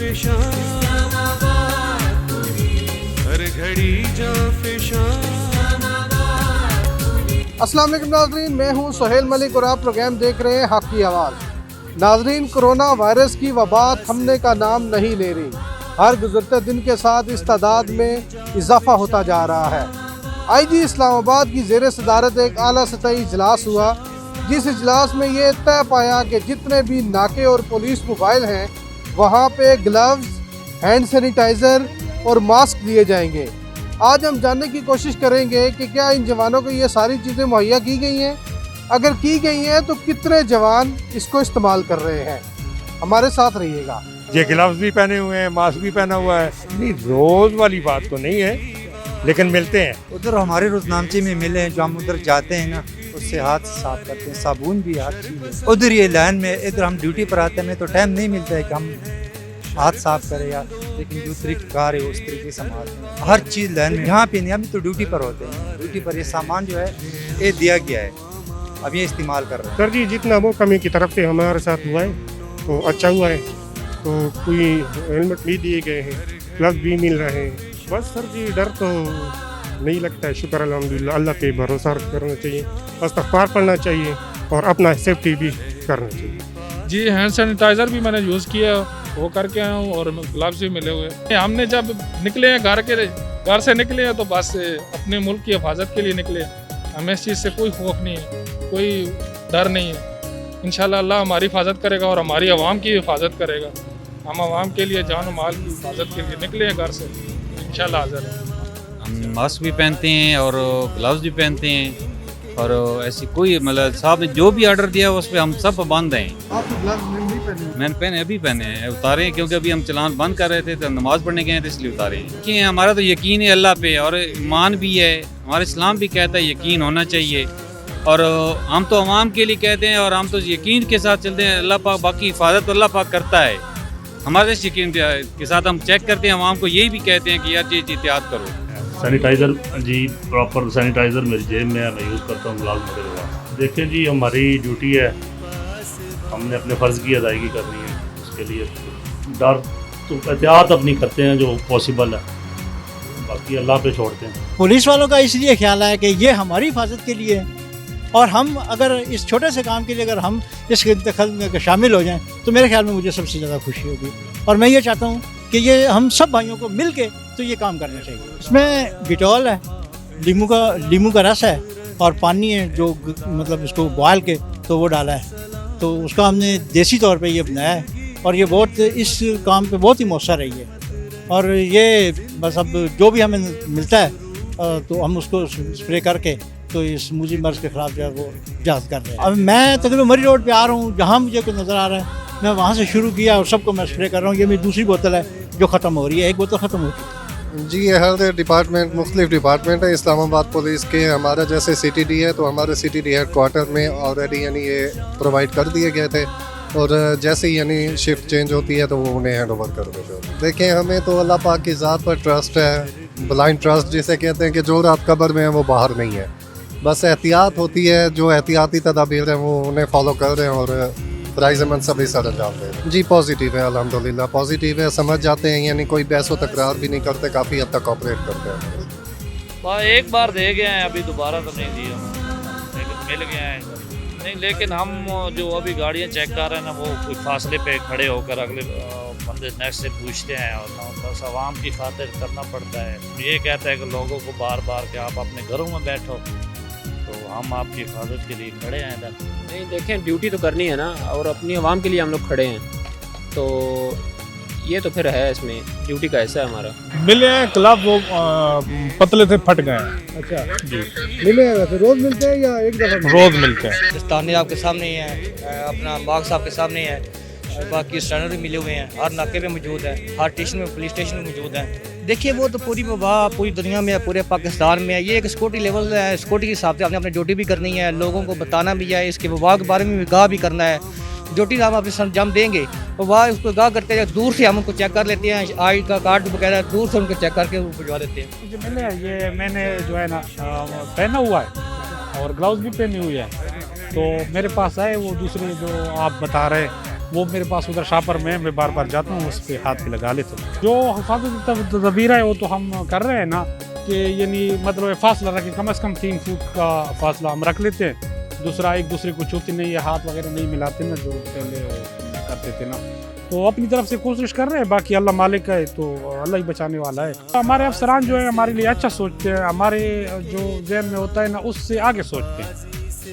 जाफिशां, हर घड़ी जाफिशां। अस्सलाम वालेकुम नाज़रीन, मैं हूं सुहेल मलिक और आप प्रोग्राम देख रहे हैं हक़ की आवाज़। नाज़रीन, कोरोना वायरस की वबा थमने का नाम नहीं ले रही। हर गुज़रते दिन के साथ इस तादाद में इजाफा होता जा रहा है। IG इस्लामाबाद की ज़ेर सदारत एक आला सतही इजलास हुआ, जिस इजलास में ये तय पाया कि जितने भी नाके और पुलिस मोबाइल हैं वहाँ पे ग्लव्स, हैंड सैनिटाइज़र और मास्क दिए जाएंगे। आज हम जानने की कोशिश करेंगे कि क्या इन जवानों को ये सारी चीज़ें मुहैया की गई हैं, अगर की गई हैं तो कितने जवान इसको इस्तेमाल कर रहे हैं। हमारे साथ रहिएगा। ये ग्लव्स भी पहने हुए हैं, मास्क भी पहना हुआ है। नहीं, रोज वाली बात तो नहीं है, लेकिन मिलते हैं। उधर हमारे रोजनामचे में मिले हैं, जो हम उधर जाते हैं ना, उससे हाथ साफ करते हैं, साबुन भी हर चीज़ है। उधर ये लाइन में इधर हम ड्यूटी पर आते हैं तो टाइम नहीं मिलता है कि हम हाथ साफ करें या, लेकिन जो तरीक़ाकार है उस तरीके से संभालते हैं हर चीज़ लाइन में। यहाँ पे नहीं, हम तो ड्यूटी पर होते हैं, ड्यूटी पर ये सामान जो है ये दिया गया है, अब ये इस्तेमाल कर रहे हैं। सर जी, जितना वो कमी की तरफ से हमारे साथ हुआ है तो अच्छा हुआ है। तो कोई हेलमेट भी दिए गए हैं, ग्लव्स भी मिल रहे हैं। बस सर जी, डर तो नहीं लगता है। शुक्र अल्हम्दुलिल्लाह, अल्लाह पे भरोसा करना चाहिए, इस्तग़फ़ार पढ़ना चाहिए और अपना सेफ्टी भी करना चाहिए। जी, हैंड सैनिटाइज़र भी मैंने यूज़ किया, वो करके आया हूँ और ग्लव्स भी मिले हुए हैं। हमने जब निकले हैं घर से निकले हैं तो बस अपने मुल्क की हिफाजत के लिए निकले। हमें इस चीज़ से कोई खौफ नहीं है, कोई डर नहीं है। इंशाल्लाह अल्लाह हमारी हिफाजत करेगा और हमारी आवाम की हिफाजत करेगा। हम आवाम के लिए जान और माल की हिफाजत के लिए निकले हैं घर से, इंशाल्लाह हाज़िर हैं। हम मास्क भी पहनते हैं और ग्लव्स भी पहनते हैं, और ऐसी कोई मतलब साहब ने जो भी ऑर्डर दिया उस पर हम सब पाबंद हैं। आप ग्लव्स नहीं पहने? मैंने पहने, अभी पहने हैं, उतारे हैं, क्योंकि अभी हम चलान बंद कर रहे थे तो नमाज़ पढ़ने गए थे, इसलिए उतारे हैं। कि हमारा तो यकीन है अल्लाह पे, और ईमान भी है, हमारा इस्लाम भी कहता है यकीन होना चाहिए। और हम तो अवाम के लिए कहते हैं और हम तो यकीन के साथ चलते हैं। अल्लाह पाक बाकी हिफाजत अल्लाह पाक करता है, हमारे इस यकीन के साथ हम चेक करते हैं। अवाम को यही भी कहते हैं कि यार ये एहतियात करो। सैनिटाइज़र जी, प्रॉपर सैनिटाइज़र मेरी जेब में है, मैं यूज़ करता हूँ। ग्लव्स मेरे पास। देखिए जी, हमारी ड्यूटी है, हमने अपने फ़र्ज़ की अदायगी करनी है। उसके लिए डर तो एहतियात अपनी करते हैं जो पॉसिबल है, बाकी अल्लाह पे छोड़ते हैं। पुलिस वालों का इसलिए ख्याल है कि ये हमारी हिफाजत के लिए है, और हम अगर इस छोटे से काम के लिए अगर हम इसके दखल में शामिल हो जाएं तो मेरे ख्याल में मुझे सबसे ज़्यादा खुशी होगी। और मैं ये चाहता हूँ कि ये हम सब भाइयों को मिल के तो ये काम करना चाहिए। इसमें डिटॉल है, लीमू का रस है और पानी है, जो मतलब इसको बॉयल के तो वो डाला है, तो उसका हमने देसी तौर पे ये बनाया है और ये बहुत इस काम पे बहुत ही मौसर रही है। और ये बस अब जो भी हमें मिलता है तो हम उसको स्प्रे करके तो इस मुजी मर्ज़ के ख़िलाफ़ जो है वो जहाज़ कर रहे हैं। अब मैं तकरीबन मरी रोड पे आ रहा हूँ, जहाँ मुझे कोई नज़र आ रहा है मैं वहाँ से शुरू किया और सबको मैं स्प्रे कर रहा हूँ। ये मेरी दूसरी बोतल है जो ख़त्म हो रही है, एक बोतल ख़त्म हो चुकी है। जी, ये हर डिपार्टमेंट मुख्तलिफ डिपार्टमेंट है इस्लामाबाद पुलिस के। हमारा जैसे CTD है तो हमारे CTD हेडक्वार्टर में ऑलरेडी यानी ये प्रोवाइड कर दिए गए थे, और जैसे ही यानी शिफ्ट चेंज होती है तो वो उन्हें हैंड ओवर कर देते हैं। देखें, हमें तो अल्लाह पाक की ज़ात पर ट्रस्ट है, ब्लाइंड ट्रस्ट जिसे कहते हैं, कि जो रात कब्र में है वो बाहर नहीं है। बस एहतियात होती है, जो एहतियाती तदाबीर हैं वो उन्हें फॉलो कर रहे हैं और फ़राइज़ अमन सभी सर अंजाम दे रहे हैं। जी, पॉजिटिव है, अल्हम्दुलिल्लाह पॉजिटिव है। समझ जाते हैं, यानी कोई बहस व तकरार भी नहीं करते, काफ़ी हद तक कॉपरेट करते हैं। एक बार दे गए हैं, अभी दोबारा तो नहीं दिया, लेकिन मिल गए हैं नहीं। लेकिन हम जो अभी गाड़ियाँ चेक कर रहे हैं ना, वो कोई फासले पे खड़े होकर अगले बंदे नेक्स्ट से पूछते हैं, और बस आवाम की खातिर करना पड़ता है। ये कहता है कि लोगों को बार बार कि आप अपने घरों में बैठो, तो हम आपकी हिफाजत के लिए खड़े हैं इधर। नहीं, देखें, ड्यूटी तो करनी है ना, और अपनी आवाम के लिए हम लोग खड़े हैं, तो ये तो फिर है, इसमें ड्यूटी का हिस्सा है हमारा। मिले हैं ग्लव, वो पतले से फट गए हैं। अच्छा जी, मिले हैं? वैसे रोज़ मिलते हैं या एक दफ़ा? रोज़ मिलते हैं। दस्ताने आपके सामने ही है, अपना मास्क आपके सामने ही है, बाकी स्टैंडर्ड भी मिले हुए हैं, हर नाके पे मौजूद है, हर स्टेशन में, पुलिस स्टेशन में मौजूद है। देखिए, वो तो पूरी वबा पूरी दुनिया में है, पूरे पाकिस्तान में है। ये एक सिक्योरिटी लेवल है, सिक्योरिटी के हिसाब से आपने अपनी ड्यूटी भी करनी है, लोगों को बताना भी है, इसके वबा के बारे में आगाह भी करना है। ड्यूटी हम अपने संजाम देंगे, वबा उसको आगाह करते हैं, दूर से हम उनको चेक कर लेते हैं, आई का कार्ड वगैरह दूर से उनको चेक करके भिजवा देते हैं। जो मिले ये मैंने जो है ना पहना हुआ है और ग्लव्स भी पहनी हुई है, तो मेरे पास आए वो दूसरे जो आप बता रहे वो मेरे पास उधर शापर में है, मैं बार बार जाता हूँ, उस पर हाथ पे लगा लेता हूँ। जो हिफाजत तदबीर है वो तो हम कर रहे हैं ना, कि यानी मतलब फासला रखें, कम से कम 3 फुट का फासला हम रख लेते हैं। दूसरा, एक दूसरे को छूते नहीं है, हाथ वगैरह नहीं मिलाते ना, जो पहले करते थे ना। तो अपनी तरफ से कोशिश कर रहे हैं, बाकी अल्लाह मालिक है तो अल्लाह ही बचाने वाला है। हमारे अफसरान जो है हमारे लिए अच्छा सोचते हैं, हमारे जो जहन में होता है ना उससे आगे सोचते हैं,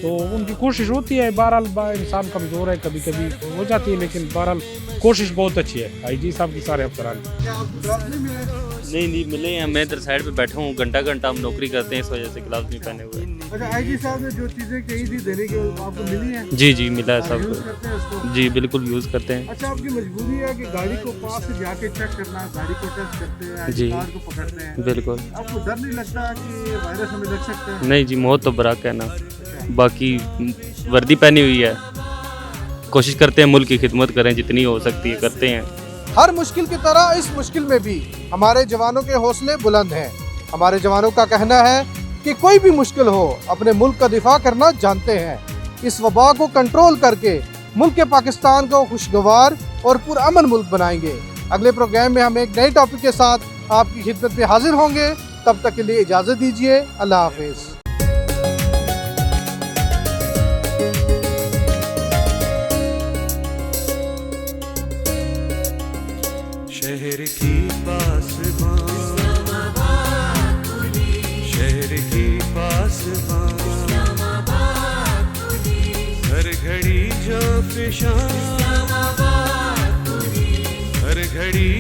तो उनकी कोशिश होती है। बहरहाल इंसान कमज़ोर है, कभी कभी हो जाती है, लेकिन बहरहाल कोशिश बहुत अच्छी है IG साहब की, सारे अफसरान। नहीं मिले हैं, मैं इधर साइड पे बैठा हूँ, घंटा हम नौकरी करते हैं, इस वजह से ग्लव्स नहीं पहने हुए। अच्छा, IG साहब ने जो चीज़ें कही थी देने के, आपको मिली हैं? जी मिला है सब। जी बिल्कुल यूज़ करते हैं। अच्छा, आपकी मजबूरी है कि गाड़ी को पास से जाके चेक करना, गाड़ी को टेस्ट करते हैं, जी कार को पकड़ते हैं। बिल्कुल। आपको डर नहीं लगता कि वायरस हमें लग सकता है? नहीं जी, मौत तो बराक है ना। बाकी वर्दी पहनी हुई है, कोशिश करते हैं मुल्क की खिदमत करें, जितनी हो सकती है करते हैं। हर मुश्किल की तरह इस मुश्किल में भी हमारे जवानों के हौसले बुलंद हैं। हमारे जवानों का कहना है कि कोई भी मुश्किल हो, अपने मुल्क का दिफा करना जानते हैं। इस वबा को कंट्रोल करके मुल्क के पाकिस्तान को खुशगवार और पुरअमन मुल्क बनाएंगे। अगले प्रोग्राम में हम एक नए टॉपिक के साथ आपकी खिदमत में हाजिर होंगे। तब तक के लिए इजाज़त दीजिए। अल्लाह हाफिज़। शहर की पासबान, शहर की पासबान, हर घड़ी जाफिशां, हर घड़ी